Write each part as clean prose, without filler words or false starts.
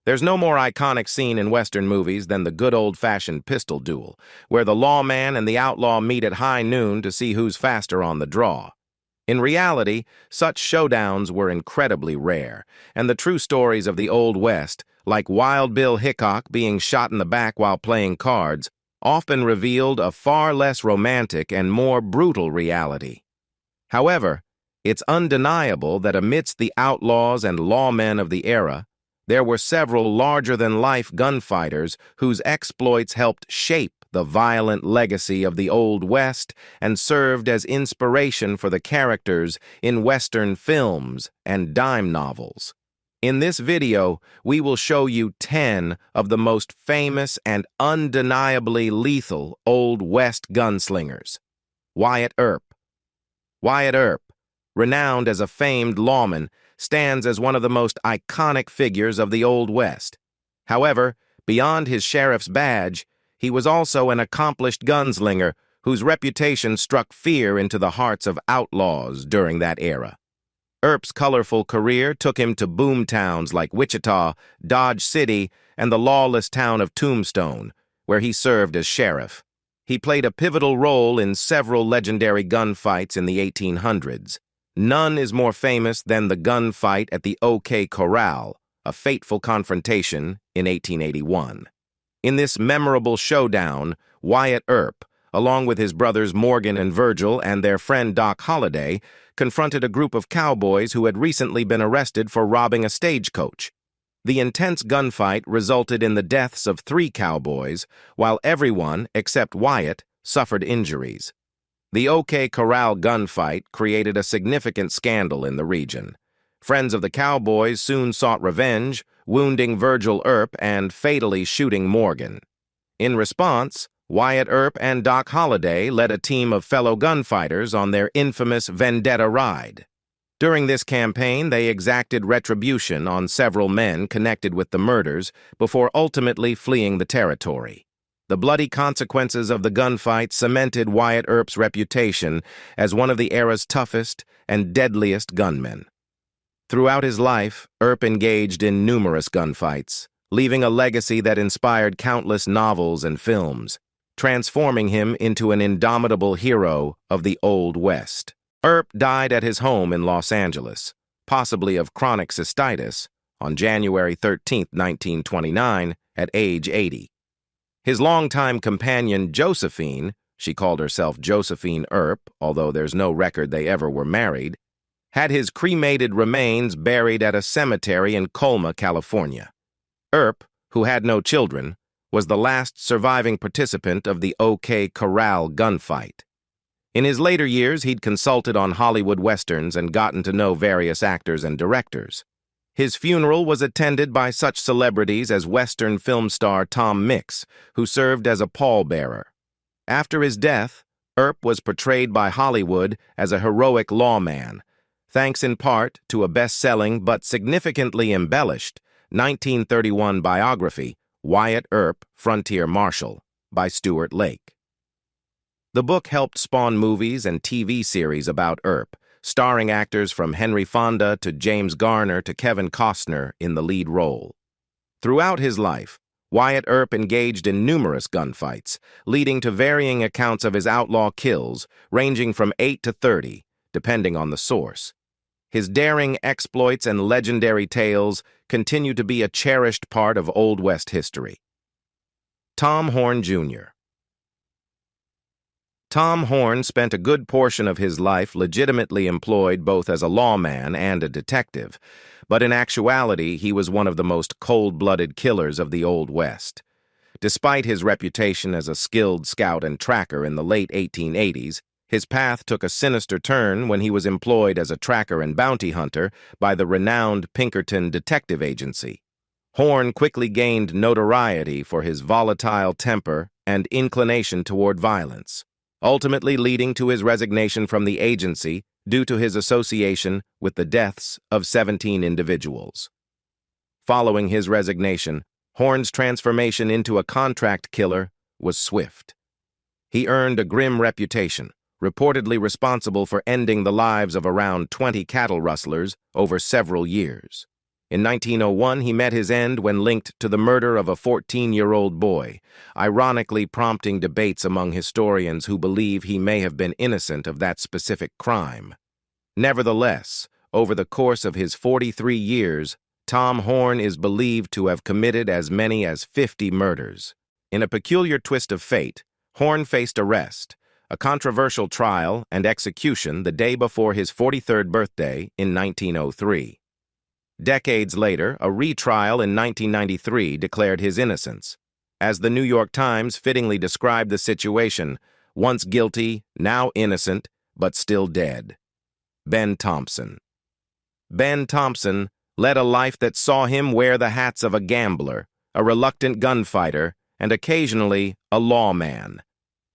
There's no more iconic scene in Western movies than the good old-fashioned pistol duel, where the lawman and the outlaw meet at high noon to see who's faster on the draw. In reality, such showdowns were incredibly rare, and the true stories of the Old West, like Wild Bill Hickok being shot in the back while playing cards, often revealed a far less romantic and more brutal reality. However, it's undeniable that amidst the outlaws and lawmen of the era, there were several larger-than-life gunfighters whose exploits helped shape the violent legacy of the Old West and served as inspiration for the characters in Western films and dime novels. In this video, we will show you 10 of the most famous and undeniably lethal Old West gunslingers. Wyatt Earp. Wyatt Earp, renowned as a famed lawman, stands as one of the most iconic figures of the Old West. However, beyond his sheriff's badge, he was also an accomplished gunslinger whose reputation struck fear into the hearts of outlaws during that era. Earp's colorful career took him to boom towns like Wichita, Dodge City, and the lawless town of Tombstone, where he served as sheriff. He played a pivotal role in several legendary gunfights in the 1800s. None is more famous than the gunfight at the OK Corral, a fateful confrontation in 1881. In this memorable showdown, Wyatt Earp, along with his brothers Morgan and Virgil and their friend Doc Holliday, confronted a group of cowboys who had recently been arrested for robbing a stagecoach. The intense gunfight resulted in the deaths of 3 cowboys, while everyone, except Wyatt, suffered injuries. The OK Corral gunfight created a significant scandal in the region. Friends of the cowboys soon sought revenge, wounding Virgil Earp and fatally shooting Morgan. In response, Wyatt Earp and Doc Holliday led a team of fellow gunfighters on their infamous vendetta ride. During this campaign, they exacted retribution on several men connected with the murders before ultimately fleeing the territory. The bloody consequences of the gunfight cemented Wyatt Earp's reputation as one of the era's toughest and deadliest gunmen. Throughout his life, Earp engaged in numerous gunfights, leaving a legacy that inspired countless novels and films, transforming him into an indomitable hero of the Old West. Earp died at his home in Los Angeles, possibly of chronic cystitis, on January 13, 1929, at age 80. His longtime companion Josephine, she called herself Josephine Earp, although there's no record they ever were married, had his cremated remains buried at a cemetery in Colma, California. Earp, who had no children, was the last surviving participant of the OK Corral gunfight. In his later years, he'd consulted on Hollywood westerns and gotten to know various actors and directors. His funeral was attended by such celebrities as Western film star Tom Mix, who served as a pallbearer. After his death, Earp was portrayed by Hollywood as a heroic lawman, thanks in part to a best-selling but significantly embellished 1931 biography, Wyatt Earp, Frontier Marshal, by Stuart Lake. The book helped spawn movies and TV series about Earp, starring actors from Henry Fonda to James Garner to Kevin Costner in the lead role. Throughout his life, Wyatt Earp engaged in numerous gunfights, leading to varying accounts of his outlaw kills, ranging from 8 to 30, depending on the source. His daring exploits and legendary tales continue to be a cherished part of Old West history. Tom Horn, Jr. Tom Horn spent a good portion of his life legitimately employed both as a lawman and a detective, but in actuality he was one of the most cold-blooded killers of the Old West. Despite his reputation as a skilled scout and tracker in the late 1880s, his path took a sinister turn when he was employed as a tracker and bounty hunter by the renowned Pinkerton Detective Agency. Horn quickly gained notoriety for his volatile temper and inclination toward violence, ultimately leading to his resignation from the agency due to his association with the deaths of 17 individuals. Following his resignation, Horn's transformation into a contract killer was swift. He earned a grim reputation, reportedly responsible for ending the lives of around 20 cattle rustlers over several years. In 1901, he met his end when linked to the murder of a 14-year-old boy, ironically prompting debates among historians who believe he may have been innocent of that specific crime. Nevertheless, over the course of his 43 years, Tom Horn is believed to have committed as many as 50 murders. In a peculiar twist of fate, Horn faced arrest, a controversial trial, and execution the day before his 43rd birthday in 1903. Decades later, a retrial in 1993 declared his innocence. As the New York Times fittingly described the situation, once guilty, now innocent, but still dead. Ben Thompson. Ben Thompson led a life that saw him wear the hats of a gambler, a reluctant gunfighter, and occasionally a lawman.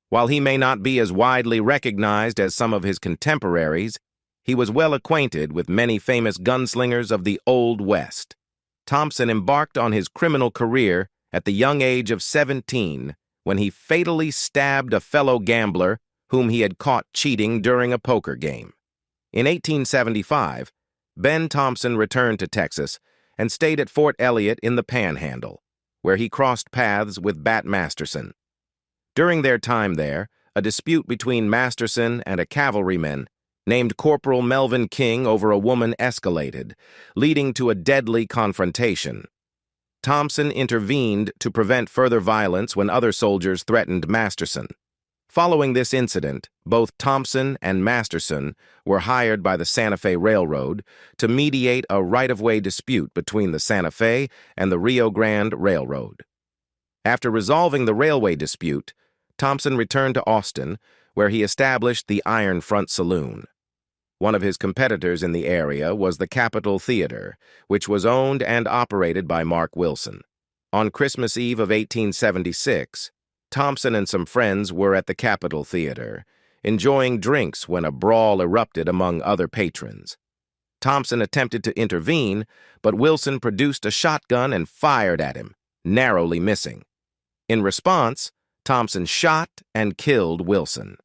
While he may not be as widely recognized as some of his contemporaries, he was well acquainted with many famous gunslingers of the Old West. Thompson embarked on his criminal career at the young age of 17 when he fatally stabbed a fellow gambler whom he had caught cheating during a poker game. In 1875, Ben Thompson returned to Texas and stayed at Fort Elliott in the Panhandle, where he crossed paths with Bat Masterson. During their time there, a dispute between Masterson and a cavalryman named Corporal Melvin King over a woman escalated, leading to a deadly confrontation. Thompson intervened to prevent further violence when other soldiers threatened Masterson. Following this incident, both Thompson and Masterson were hired by the Santa Fe Railroad to mediate a right-of-way dispute between the Santa Fe and the Rio Grande Railroad. After resolving the railway dispute, Thompson returned to Austin, where he established the Iron Front Saloon. One of his competitors in the area was the Capitol Theater, which was owned and operated by Mark Wilson. On Christmas Eve of 1876, Thompson and some friends were at the Capitol Theater, enjoying drinks when a brawl erupted among other patrons. Thompson attempted to intervene, but Wilson produced a shotgun and fired at him, narrowly missing. In response, Thompson shot and killed Wilson.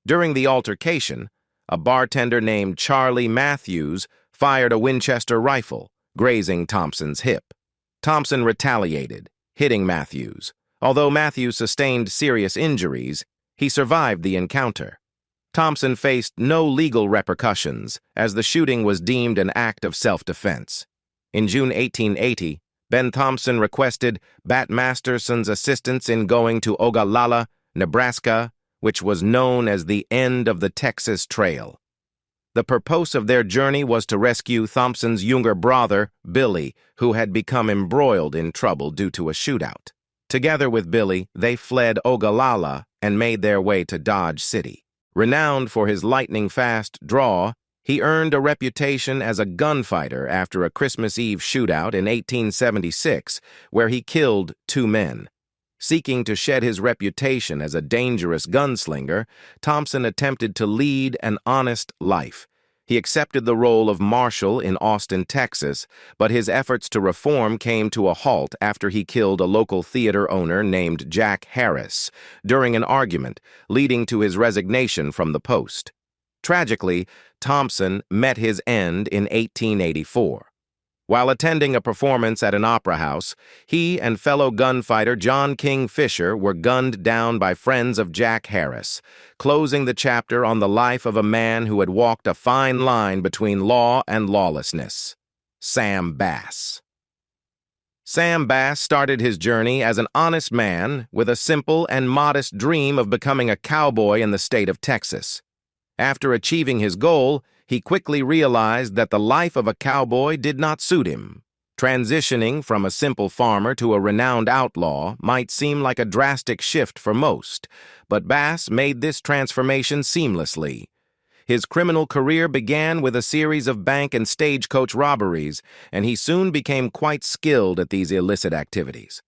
During the altercation, a bartender named Charlie Matthews fired a Winchester rifle, grazing Thompson's hip. Thompson retaliated, hitting Matthews. Although Matthews sustained serious injuries, he survived the encounter. Thompson faced no legal repercussions, as the shooting was deemed an act of self-defense. In June 1880, Ben Thompson requested Bat Masterson's assistance in going to Ogallala, Nebraska, which was known as the end of the Texas Trail. The purpose of their journey was to rescue Thompson's younger brother, Billy, who had become embroiled in trouble due to a shootout. Together with Billy, they fled Ogallala and made their way to Dodge City. Renowned for his lightning-fast draw, he earned a reputation as a gunfighter after a Christmas Eve shootout in 1876, where he killed 2 men. Seeking to shed his reputation as a dangerous gunslinger, Thompson attempted to lead an honest life. He accepted the role of marshal in Austin, Texas, but his efforts to reform came to a halt after he killed a local theater owner named Jack Harris during an argument, leading to his resignation from the post. Tragically, Thompson met his end in 1884. While attending a performance at an opera house, he and fellow gunfighter John King Fisher were gunned down by friends of Jack Harris, closing the chapter on the life of a man who had walked a fine line between law and lawlessness. Sam Bass. Sam Bass started his journey as an honest man with a simple and modest dream of becoming a cowboy in the state of Texas. After achieving his goal, he quickly realized that the life of a cowboy did not suit him. Transitioning from a simple farmer to a renowned outlaw might seem like a drastic shift for most, but Bass made this transformation seamlessly. His criminal career began with a series of bank and stagecoach robberies, and he soon became quite skilled at these illicit activities.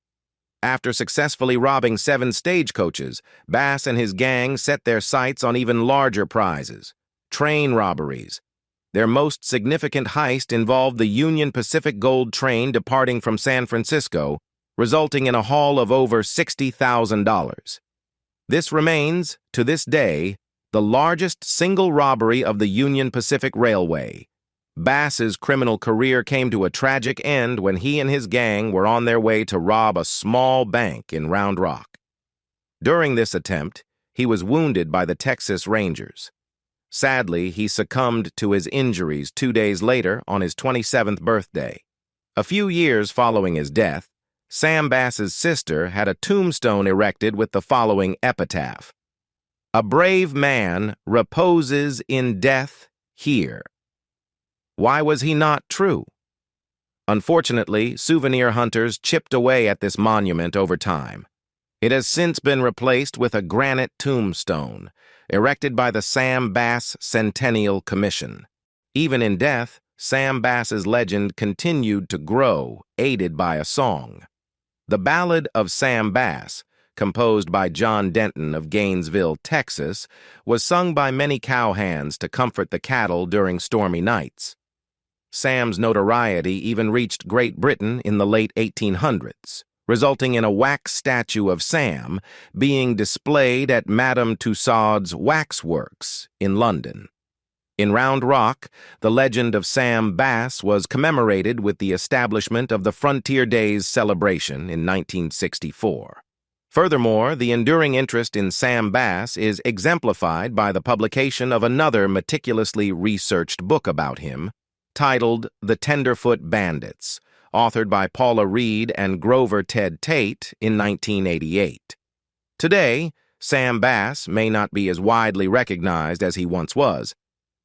After successfully robbing 7 stagecoaches, Bass and his gang set their sights on even larger prizes: train robberies. Their most significant heist involved the Union Pacific Gold train departing from San Francisco, resulting in a haul of over $60,000. This remains, to this day, the largest single robbery of the Union Pacific Railway. Bass's criminal career came to a tragic end when he and his gang were on their way to rob a small bank in Round Rock. During this attempt, he was wounded by the Texas Rangers. Sadly, he succumbed to his injuries 2 days later on his 27th birthday. A few years following his death, Sam Bass's sister had a tombstone erected with the following epitaph: "A brave man reposes in death here." Why was he not true? Unfortunately, souvenir hunters chipped away at this monument over time. It has since been replaced with a granite tombstone, erected by the Sam Bass Centennial Commission. Even in death, Sam Bass's legend continued to grow, aided by a song. The Ballad of Sam Bass, composed by John Denton of Gainesville, Texas, was sung by many cowhands to comfort the cattle during stormy nights. Sam's notoriety even reached Great Britain in the late 1800s, resulting in a wax statue of Sam being displayed at Madame Tussaud's Waxworks in London. In Round Rock, the legend of Sam Bass was commemorated with the establishment of the Frontier Days celebration in 1964. Furthermore, the enduring interest in Sam Bass is exemplified by the publication of another meticulously researched book about him, titled The Tenderfoot Bandits, authored by Paula Reed and Grover Ted Tate in 1988. Today, Sam Bass may not be as widely recognized as he once was,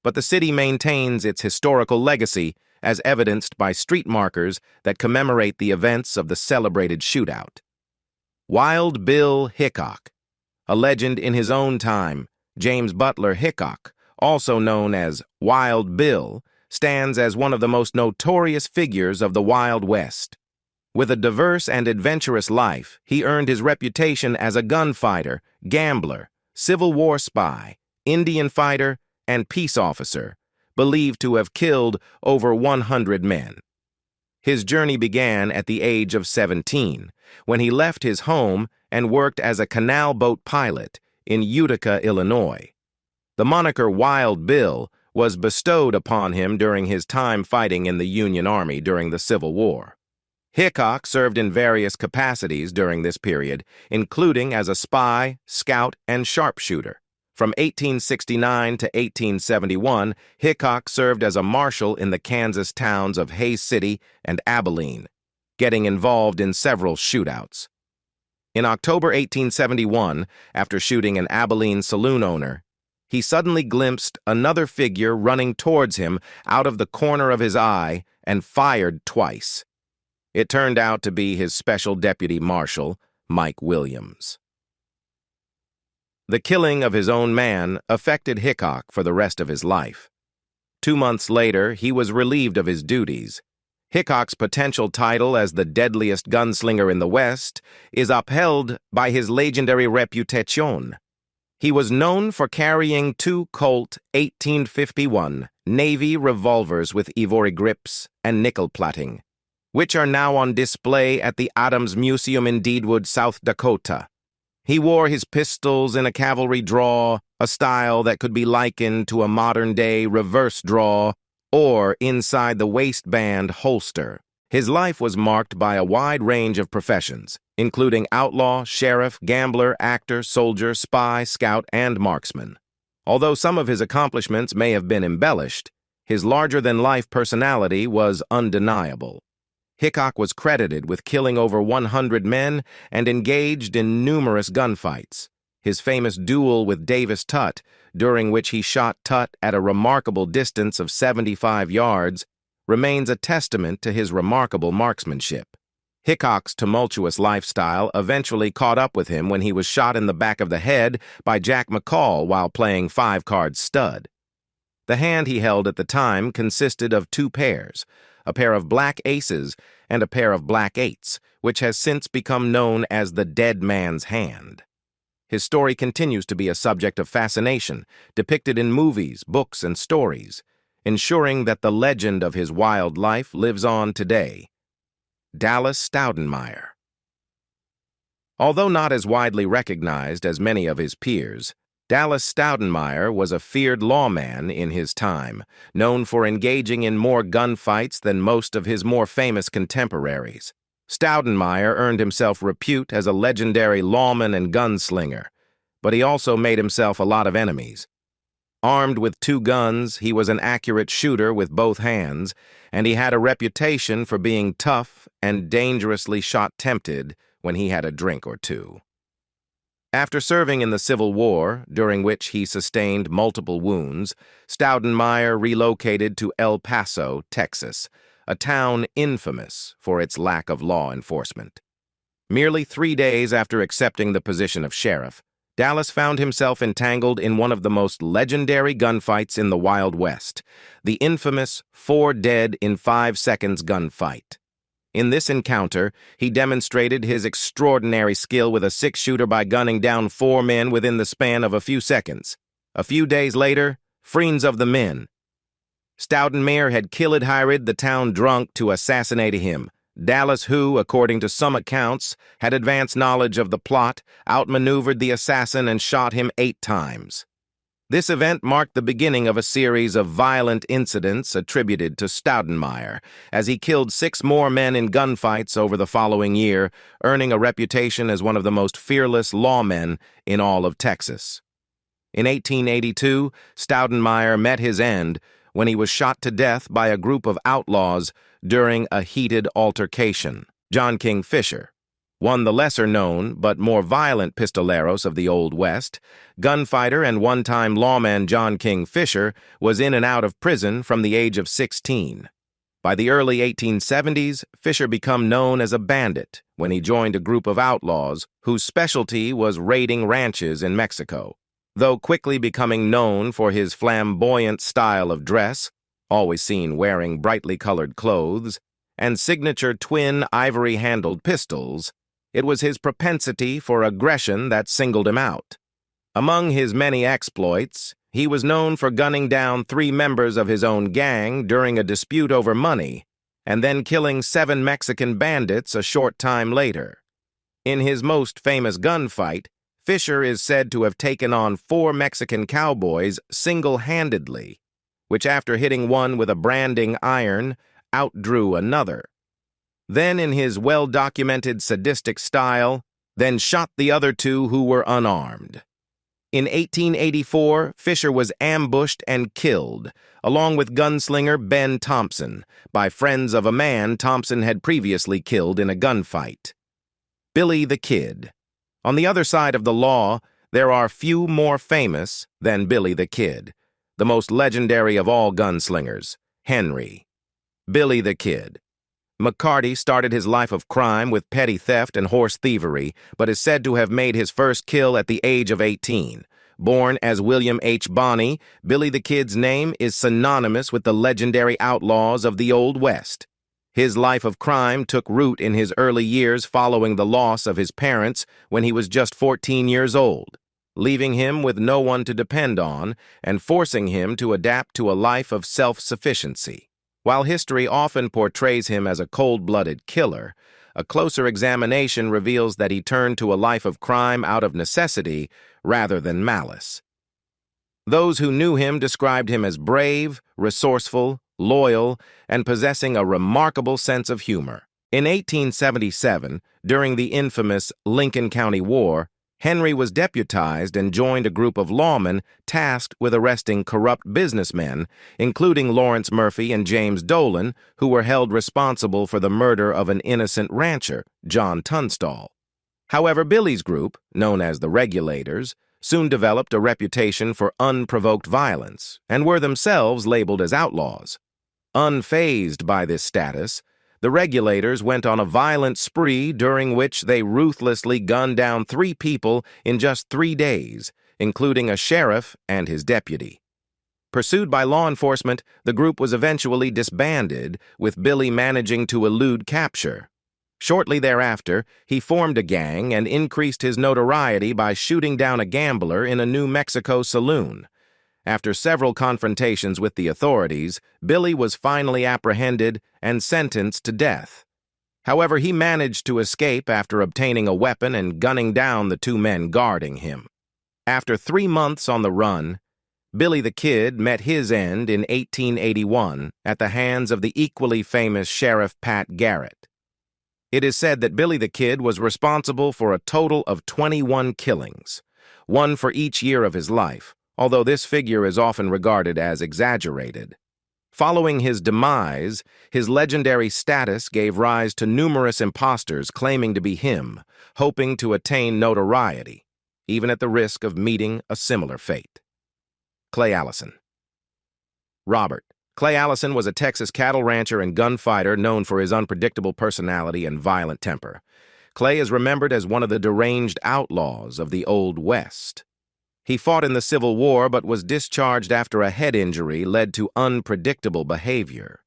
but the city maintains its historical legacy as evidenced by street markers that commemorate the events of the celebrated shootout. Wild Bill Hickok, a legend in his own time, James Butler Hickok, also known as Wild Bill, stands as one of the most notorious figures of the Wild West. With a diverse and adventurous life, he earned his reputation as a gunfighter, gambler, Civil War spy, Indian fighter, and peace officer, believed to have killed over 100 men. His journey began at the age of 17, when he left his home and worked as a canal boat pilot in Utica, Illinois. The moniker Wild Bill was bestowed upon him during his time fighting in the Union Army during the Civil War. Hickok served in various capacities during this period, including as a spy, scout, and sharpshooter. From 1869 to 1871, Hickok served as a marshal in the Kansas towns of Hays City and Abilene, getting involved in several shootouts. In October 1871, after shooting an Abilene saloon owner, he suddenly glimpsed another figure running towards him out of the corner of his eye and fired twice. It turned out to be his special deputy marshal, Mike Williams. The killing of his own man affected Hickok for the rest of his life. 2 months later, he was relieved of his duties. Hickok's potential title as the deadliest gunslinger in the West is upheld by his legendary reputation. He was known for carrying 2 Colt 1851 Navy revolvers with ivory grips and nickel plating, which are now on display at the Adams Museum in Deadwood, South Dakota. He wore his pistols in a cavalry draw, a style that could be likened to a modern-day reverse draw, or inside the waistband holster. His life was marked by a wide range of professions, including outlaw, sheriff, gambler, actor, soldier, spy, scout, and marksman. Although some of his accomplishments may have been embellished, his larger-than-life personality was undeniable. Hickok was credited with killing over 100 men and engaged in numerous gunfights. His famous duel with Davis Tutt, during which he shot Tutt at a remarkable distance of 75 yards, remains a testament to his remarkable marksmanship. Hickok's tumultuous lifestyle eventually caught up with him when he was shot in the back of the head by Jack McCall while playing 5-card stud. The hand he held at the time consisted of 2 pairs, a pair of black aces and a pair of black eights, which has since become known as the dead man's hand. His story continues to be a subject of fascination, depicted in movies, books, and stories, ensuring that the legend of his wild life lives on today. Dallas Staudenmeier. Although not as widely recognized as many of his peers, Dallas Stoudenmire was a feared lawman in his time, known for engaging in more gunfights than most of his more famous contemporaries. Stoudenmire earned himself repute as a legendary lawman and gunslinger, but he also made himself a lot of enemies. Armed with 2 guns, he was an accurate shooter with both hands, and he had a reputation for being tough and dangerously shot-tempted when he had a drink or two. After serving in the Civil War, during which he sustained multiple wounds, Stoudenmire relocated to El Paso, Texas, a town infamous for its lack of law enforcement. Merely 3 days after accepting the position of sheriff, Dallas found himself entangled in one of the most legendary gunfights in the Wild West, the infamous 4 dead in 5 seconds gunfight. In this encounter, he demonstrated his extraordinary skill with a 6-shooter by gunning down 4 men within the span of a few seconds. A few days later, friends of the men. Stoudenmire had hired the town drunk to assassinate him. Dallas, who, according to some accounts, had advanced knowledge of the plot, outmaneuvered the assassin and shot him 8 times. This event marked the beginning of a series of violent incidents attributed to Stoudenmire, as he killed 6 more men in gunfights over the following year, earning a reputation as one of the most fearless lawmen in all of Texas. In 1882, Stoudenmire met his end when he was shot to death by a group of outlaws during a heated altercation. John King Fisher, one the lesser-known but more violent pistoleros of the Old West, gunfighter and one-time lawman John King Fisher was in and out of prison from the age of 16. By the early 1870s, Fisher became known as a bandit when he joined a group of outlaws whose specialty was raiding ranches in Mexico. Though quickly becoming known for his flamboyant style of dress, always seen wearing brightly colored clothes, and signature twin ivory-handled pistols, it was his propensity for aggression that singled him out. Among his many exploits, he was known for gunning down 3 members of his own gang during a dispute over money, and then killing 7 Mexican bandits a short time later. In his most famous gunfight, Fisher is said to have taken on 4 Mexican cowboys single-handedly, which after hitting one with a branding iron, outdrew another. Then in his well-documented sadistic style, then shot the other 2 who were unarmed. In 1884, Fisher was ambushed and killed, along with gunslinger Ben Thompson, by friends of a man Thompson had previously killed in a gunfight. Billy the Kid. On the other side of the law, there are few more famous than Billy the Kid, the most legendary of all gunslingers, Henry. Billy the Kid. McCarty started his life of crime with petty theft and horse thievery, but is said to have made his first kill at the age of 18. Born as William H. Bonney, Billy the Kid's name is synonymous with the legendary outlaws of the Old West. His life of crime took root in his early years following the loss of his parents when he was just 14 years old, leaving him with no one to depend on and forcing him to adapt to a life of self-sufficiency. While history often portrays him as a cold-blooded killer, a closer examination reveals that he turned to a life of crime out of necessity rather than malice. Those who knew him described him as brave, resourceful, loyal, and possessing a remarkable sense of humor. In 1877, during the infamous Lincoln County War, Henry was deputized and joined a group of lawmen tasked with arresting corrupt businessmen, including Lawrence Murphy and James Dolan, who were held responsible for the murder of an innocent rancher, John Tunstall. However, Billy's group, known as the Regulators, soon developed a reputation for unprovoked violence and were themselves labeled as outlaws. Unfazed by this status, the Regulators went on a violent spree during which they ruthlessly gunned down 3 people in just 3 days, including a sheriff and his deputy. Pursued by law enforcement, the group was eventually disbanded, with Billy managing to elude capture. Shortly thereafter, he formed a gang and increased his notoriety by shooting down a gambler in a New Mexico saloon. After several confrontations with the authorities, Billy was finally apprehended and sentenced to death. However, he managed to escape after obtaining a weapon and gunning down the 2 men guarding him. After 3 months on the run, Billy the Kid met his end in 1881 at the hands of the equally famous Sheriff Pat Garrett. It is said that Billy the Kid was responsible for a total of 21 killings, one for each year of his life, although this figure is often regarded as exaggerated. Following his demise, his legendary status gave rise to numerous imposters claiming to be him, hoping to attain notoriety, even at the risk of meeting a similar fate. Clay Allison. Robert. Clay Allison was a Texas cattle rancher and gunfighter known for his unpredictable personality and violent temper. Clay is remembered as one of the deranged outlaws of the Old West. He fought in the Civil War but was discharged after a head injury led to unpredictable behavior.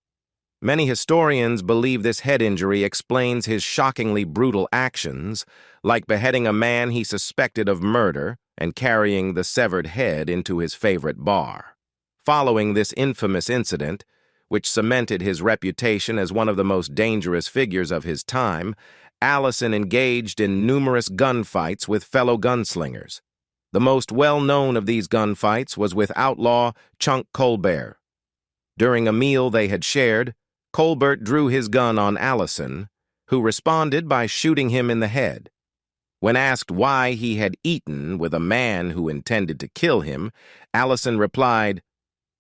Many historians believe this head injury explains his shockingly brutal actions, like beheading a man he suspected of murder and carrying the severed head into his favorite bar. Following this infamous incident, which cemented his reputation as one of the most dangerous figures of his time, Allison engaged in numerous gunfights with fellow gunslingers. The most well-known of these gunfights was with outlaw Chunk Colbert. During a meal they had shared, Colbert drew his gun on Allison, who responded by shooting him in the head. When asked why he had eaten with a man who intended to kill him, Allison replied,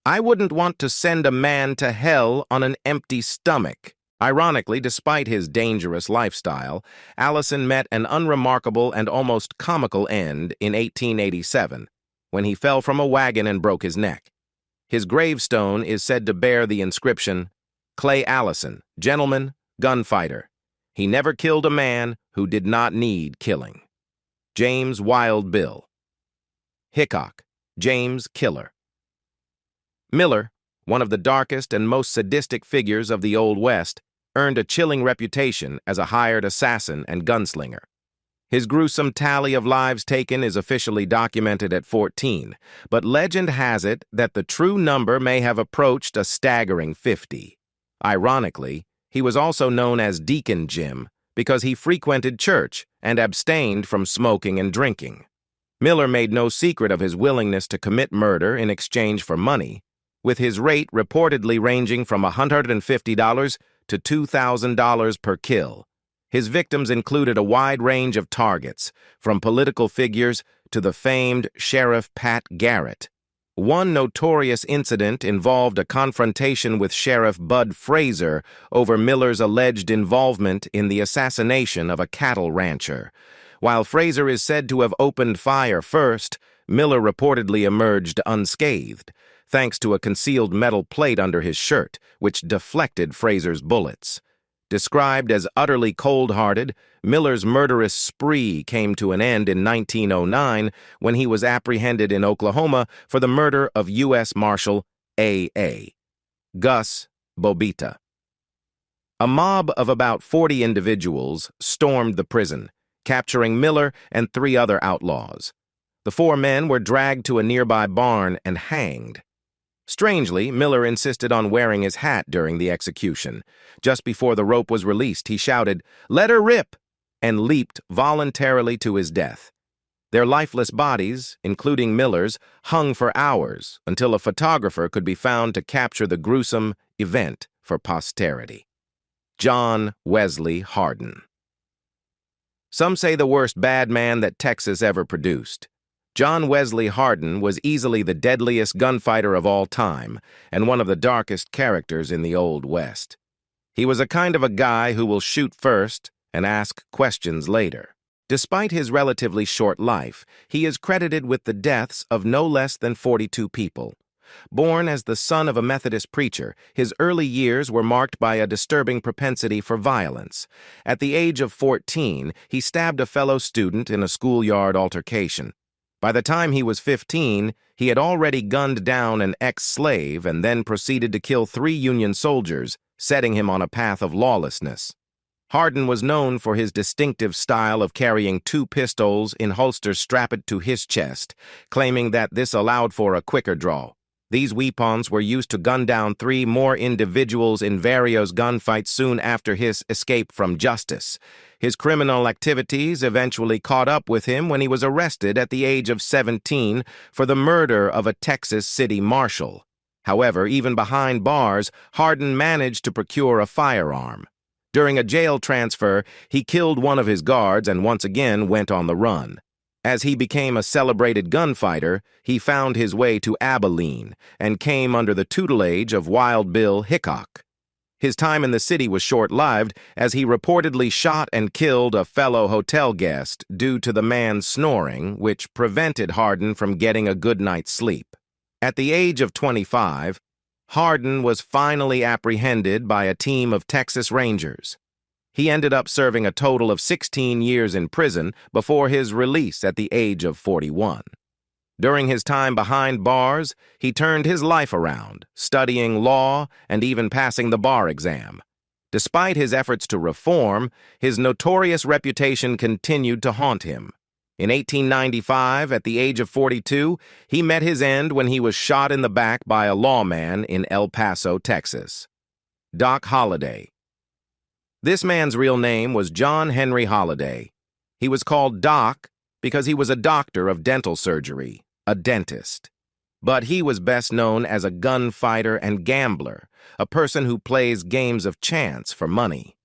"I wouldn't want to send a man to hell on an empty stomach." Ironically, despite his dangerous lifestyle, Allison met an unremarkable and almost comical end in 1887, when he fell from a wagon and broke his neck. His gravestone is said to bear the inscription, "Clay Allison, gentleman, gunfighter. He never killed a man who did not need killing." James Wild Bill Hickok, James Killer. Miller, one of the darkest and most sadistic figures of the Old West, earned a chilling reputation as a hired assassin and gunslinger. His gruesome tally of lives taken is officially documented at 14, but legend has it that the true number may have approached a staggering 50. Ironically, he was also known as Deacon Jim because he frequented church and abstained from smoking and drinking. Miller made no secret of his willingness to commit murder in exchange for money, with his rate reportedly ranging from $150 to $2,000 per kill. His victims included a wide range of targets, from political figures to the famed Sheriff Pat Garrett. One notorious incident involved a confrontation with Sheriff Bud Fraser over Miller's alleged involvement in the assassination of a cattle rancher. While Fraser is said to have opened fire first, Miller reportedly emerged unscathed, thanks to a concealed metal plate under his shirt, which deflected Fraser's bullets. Described as utterly cold-hearted, Miller's murderous spree came to an end in 1909 when he was apprehended in Oklahoma for the murder of U.S. Marshal A.A. Gus Bobita. A mob of about 40 individuals stormed the prison, capturing Miller and 3 other outlaws. The 4 men were dragged to a nearby barn and hanged. Strangely, Miller insisted on wearing his hat during the execution. Just before the rope was released, he shouted, "Let her rip!" and leaped voluntarily to his death. Their lifeless bodies, including Miller's, hung for hours until a photographer could be found to capture the gruesome event for posterity. John Wesley Hardin. Some say the worst bad man that Texas ever produced. John Wesley Hardin was easily the deadliest gunfighter of all time and one of the darkest characters in the Old West. He was a kind of a guy who will shoot first and ask questions later. Despite his relatively short life, he is credited with the deaths of no less than 42 people. Born as the son of a Methodist preacher, his early years were marked by a disturbing propensity for violence. At the age of 14, he stabbed a fellow student in a schoolyard altercation. By the time he was 15, he had already gunned down an ex-slave and then proceeded to kill 3 Union soldiers, setting him on a path of lawlessness. Hardin was known for his distinctive style of carrying 2 pistols in holsters strapped to his chest, claiming that this allowed for a quicker draw. These weapons were used to gun down 3 more individuals in various gunfights soon after his escape from justice. His criminal activities eventually caught up with him when he was arrested at the age of 17 for the murder of a Texas city marshal. However, even behind bars, Hardin managed to procure a firearm. During a jail transfer, he killed one of his guards and once again went on the run. As he became a celebrated gunfighter, he found his way to Abilene and came under the tutelage of Wild Bill Hickok. His time in the city was short-lived, as he reportedly shot and killed a fellow hotel guest due to the man's snoring, which prevented Hardin from getting a good night's sleep. At the age of 25, Hardin was finally apprehended by a team of Texas Rangers. He ended up serving a total of 16 years in prison before his release at the age of 41. During his time behind bars, he turned his life around, studying law and even passing the bar exam. Despite his efforts to reform, his notorious reputation continued to haunt him. In 1895, at the age of 42, he met his end when he was shot in the back by a lawman in El Paso, Texas. Doc Holliday. This man's real name was John Henry Holliday. He was called Doc because he was a doctor of dental surgery, a dentist. But he was best known as a gunfighter and gambler, a person who plays games of chance for money.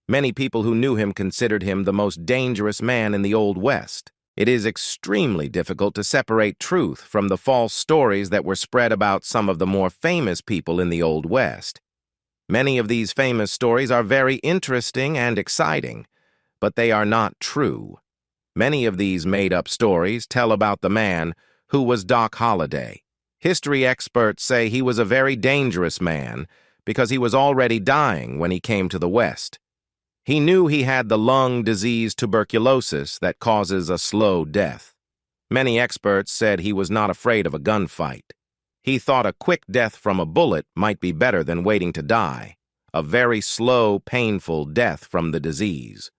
Many people who knew him considered him the most dangerous man in the Old West. It is extremely difficult to separate truth from the false stories that were spread about some of the more famous people in the Old West. Many of these famous stories are very interesting and exciting, but they are not true. Many of these made-up stories tell about the man who was Doc Holliday. History experts say he was a very dangerous man because he was already dying when he came to the West. He knew he had the lung disease tuberculosis that causes a slow death. Many experts said he was not afraid of a gunfight. He thought a quick death from a bullet might be better than waiting to die, a very slow, painful death from the disease.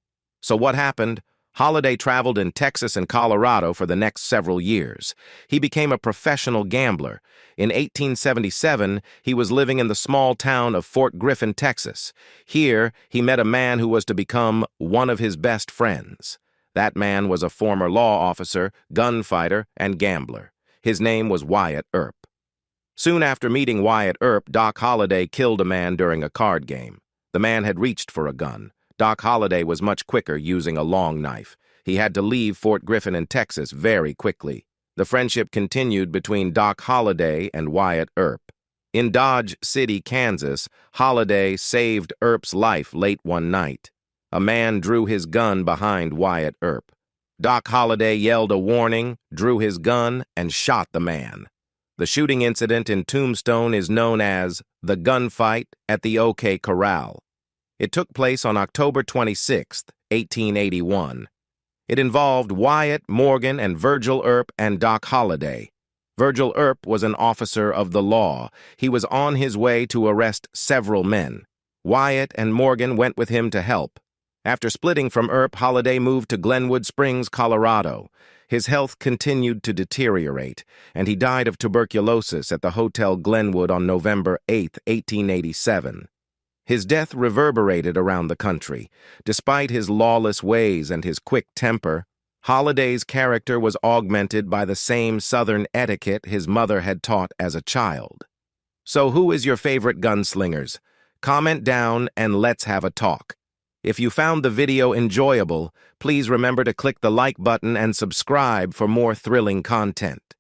So what happened? Holliday traveled in Texas and Colorado for the next several years. He became a professional gambler. In 1877, he was living in the small town of Fort Griffin, Texas. Here, he met a man who was to become one of his best friends. That man was a former law officer, gunfighter, and gambler. His name was Wyatt Earp. Soon after meeting Wyatt Earp, Doc Holliday killed a man during a card game. The man had reached for a gun. Doc Holliday was much quicker, using a long knife. He had to leave Fort Griffin in Texas very quickly. The friendship continued between Doc Holliday and Wyatt Earp. In Dodge City, Kansas, Holliday saved Earp's life late one night. A man drew his gun behind Wyatt Earp. Doc Holliday yelled a warning, drew his gun, and shot the man. The shooting incident in Tombstone is known as the gunfight at the OK Corral. It took place on October 26, 1881. It involved Wyatt, Morgan, and Virgil Earp and Doc Holliday. Virgil Earp was an officer of the law. He was on his way to arrest several men. Wyatt and Morgan went with him to help. After splitting from Earp, Holliday moved to Glenwood Springs, Colorado. His health continued to deteriorate, and he died of tuberculosis at the Hotel Glenwood on November 8, 1887. His death reverberated around the country. Despite his lawless ways and his quick temper, Holliday's character was augmented by the same Southern etiquette his mother had taught as a child. So who is your favorite gunslingers? Comment down and let's have a talk. If you found the video enjoyable, please remember to click the like button and subscribe for more thrilling content.